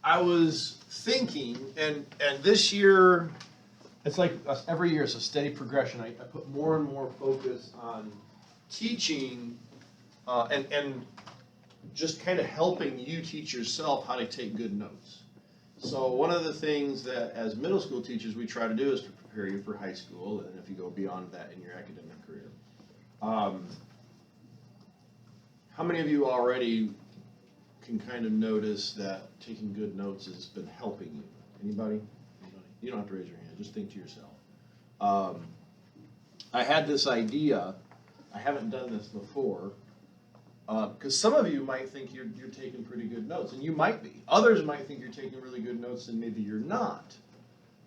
I was thinking, and this year, it's like every year it's a steady progression. I put more and more focus on teaching and just kind of helping you teach yourself how to take good notes. So one of the things that as middle school teachers we try to do is to prepare you for high school, and if you go beyond that in your academic career. How many of you already can kind of notice that taking good notes has been helping you? Anybody? You don't have to raise your hand, just think to yourself. I had this idea, I haven't done this before, because some of you might think you're taking pretty good notes, and you might be. Others might think you're taking really good notes, and maybe you're not.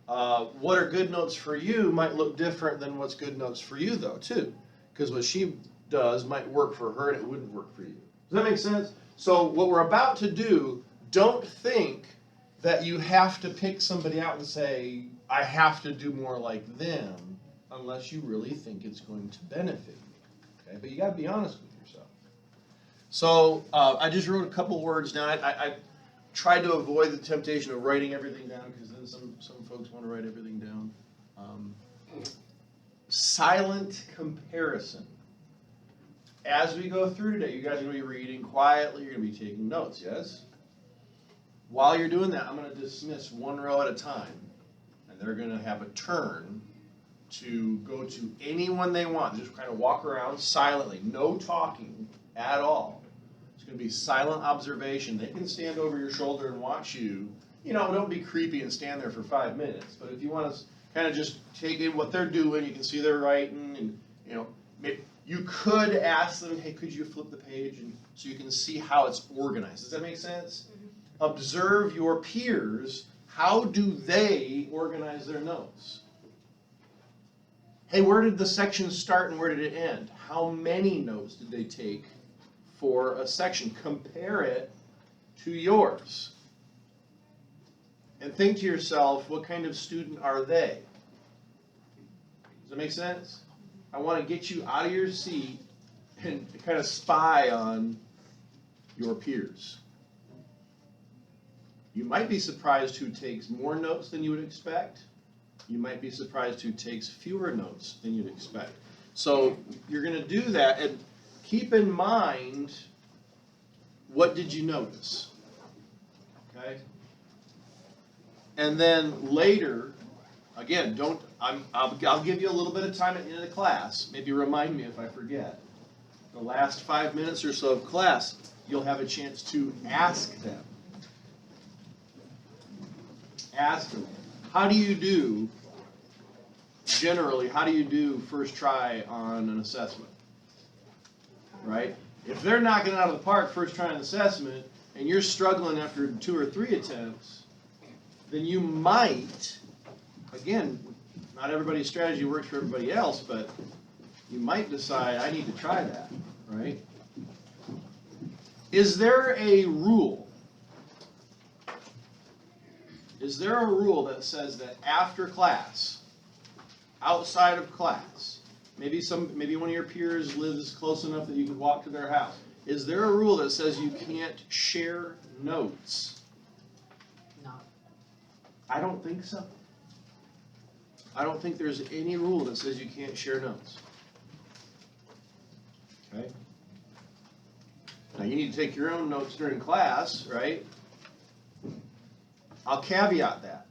What are good notes for you might look different than what's good notes for you, though, too. Because what she does might work for her, and it wouldn't work for you. Does that make sense? So what we're about to do, don't think that you have to pick somebody out and say, I have to do more like them, unless you really think it's going to benefit you. Okay? But you got to be honest with yourself. So I just wrote a couple words down. I tried to avoid the temptation of writing everything down, because then some folks want to write everything down. Silent comparison. As we go through today, you guys are going to be reading quietly, you're going to be taking notes, yes? While you're doing that, I'm going to dismiss one row at a time, and they're going to have a turn to go to anyone they want. Just kind of walk around silently, no talking at all. It's going to be silent observation. They can stand over your shoulder and watch you. You know, don't be creepy and stand there for 5 minutes, but if you want to kind of just take in what they're doing, you can see they're writing, and, you know, maybe you could ask them, hey, could you flip the page, and so you can see how it's organized. Does that make sense? Mm-hmm. Observe your peers. How do they organize their notes? Hey, where did the section start and where did it end? How many notes did they take for a section? Compare it to yours. And think to yourself, what kind of student are they? Does that make sense? I want to get you out of your seat and kind of spy on your peers. You might be surprised who takes more notes than you would expect. You might be surprised who takes fewer notes than you'd expect. So you're going to do that, and keep in mind, what did you notice? Okay? And then later, again, I'll give you a little bit of time at the end of the class. Maybe remind me if I forget. The last 5 minutes or so of class, you'll have a chance to ask them. Ask them. How do you do, generally, how do you do first try on an assessment? Right? If they're knocking it out of the park first try on an assessment, and you're struggling after 2 or 3 attempts, then you might, again, not everybody's strategy works for everybody else, but you might decide, I need to try that, right? Is there a rule? Is there a rule that says that after class, outside of class, maybe one of your peers lives close enough that you can walk to their house. Is there a rule that says you can't share notes? No. I don't think so. I don't think there's any rule that says you can't share notes. Okay? Now you need to take your own notes during class, right? I'll caveat that.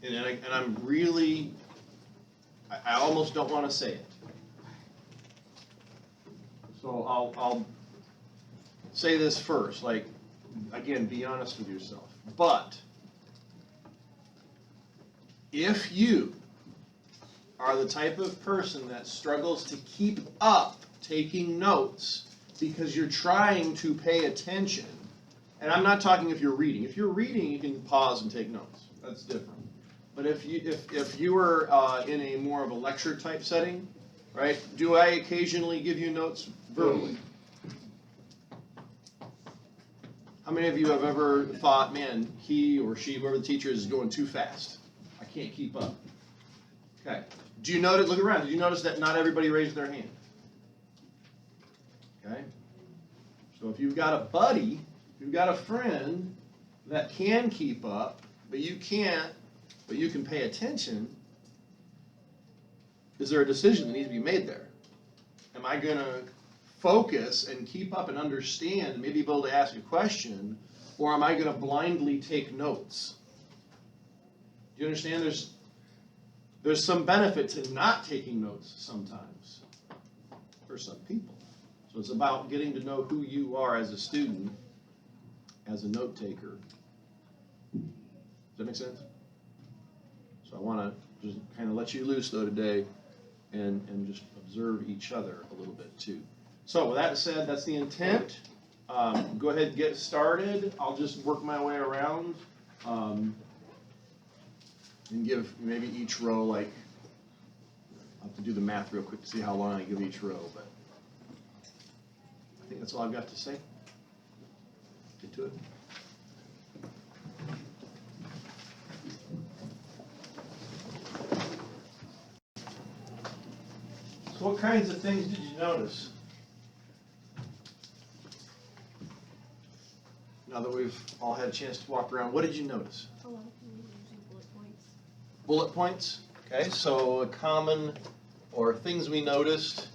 And I'm really, I almost don't want to say it. So I'll say this first, like, again, be honest with yourself. But if you are the type of person that struggles to keep up taking notes because you're trying to pay attention, and I'm not talking if you're reading. If you're reading, you can pause and take notes. That's different. But if you were in a more of a lecture type setting, right? Do I occasionally give you notes verbally? How many of you have ever thought, man, he or she, whoever the teacher is going too fast. I can't keep up. Okay. Do you notice, look around, did you notice that not everybody raised their hand? Okay. So if you've got a buddy, if you've got a friend that can keep up, but you can't, but you can pay attention, is there a decision that needs to be made there? Am I going to focus and keep up and understand and maybe be able to ask a question, or am I going to blindly take notes? Do you understand? There's some benefit to not taking notes sometimes for some people. So it's about getting to know who you are as a student, as a note taker. Does that make sense? So I want to just kind of let you loose though today and just observe each other a little bit too. So with that said, that's the intent. Go ahead and get started. I'll just work my way around and give maybe each row, like, I'll have to do the math real quick to see how long I give each row, but I think that's all I've got to say. Get to it. So what kinds of things did you notice? Now that we've all had a chance to walk around, what did you notice? A lot of people using bullet points. Bullet points? Okay, so a common, or things we noticed.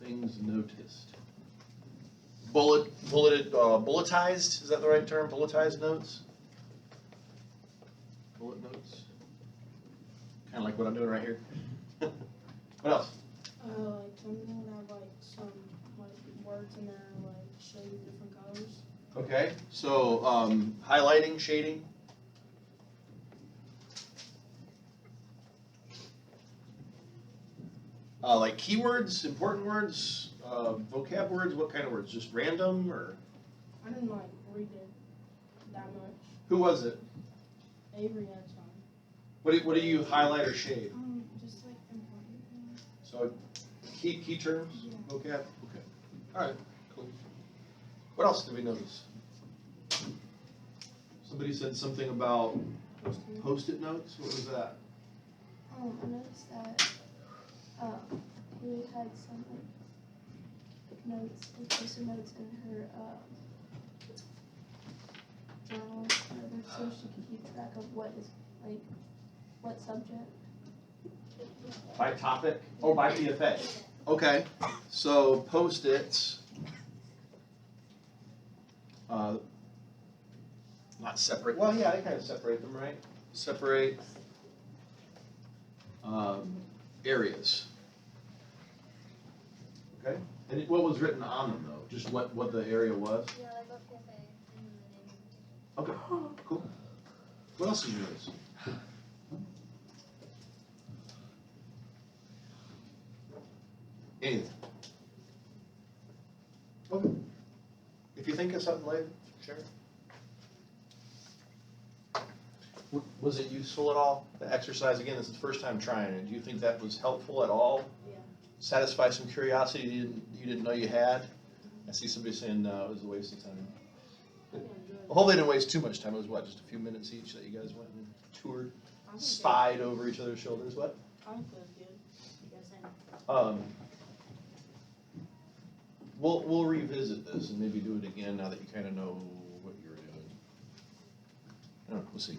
Things noticed. Bulletized, is that the right term? Bulletized notes? Bullet notes? Kind of like what I'm doing right here. What else? Like some people would have like some like words in there like show you different colors. Okay, so highlighting, shading. Like keywords, important words, vocab words, what kind of words? Just random or? I didn't like read it that much. Who was it? Avery had some. What do you highlight or shade? Just like important things. So key terms, Yeah. vocab? Okay. All right, cool. What else did we notice? Somebody said something about Post-it notes. What was that? I noticed that we had some like notes, like post-it notes in her journal, whatever, so she could keep track of what is like what subject. By topic? Oh, by PFA. Okay, so Post-its. Not separate. Well, yeah, they kind of separate them, right? Separate areas. Okay. And what was written on them, though? Just what the area was? Yeah, like what PFA and the name of the Okay, cool. What else did you notice? Anything? Okay. If you think of something later, share it. Was it useful at all, the exercise? Again, this is the first time trying it. Do you think that was helpful at all? Yeah. Satisfy some curiosity you didn't know you had? I see somebody saying no, it was a waste of time. I enjoyed it. Well, hopefully they didn't waste too much time. It was what, just a few minutes each that you guys went and toured, I think spied over each other's shoulders? What? I think it was good. You guys saying? We'll revisit this and maybe do it again now that you kind of know what you're doing. I don't know, we'll see.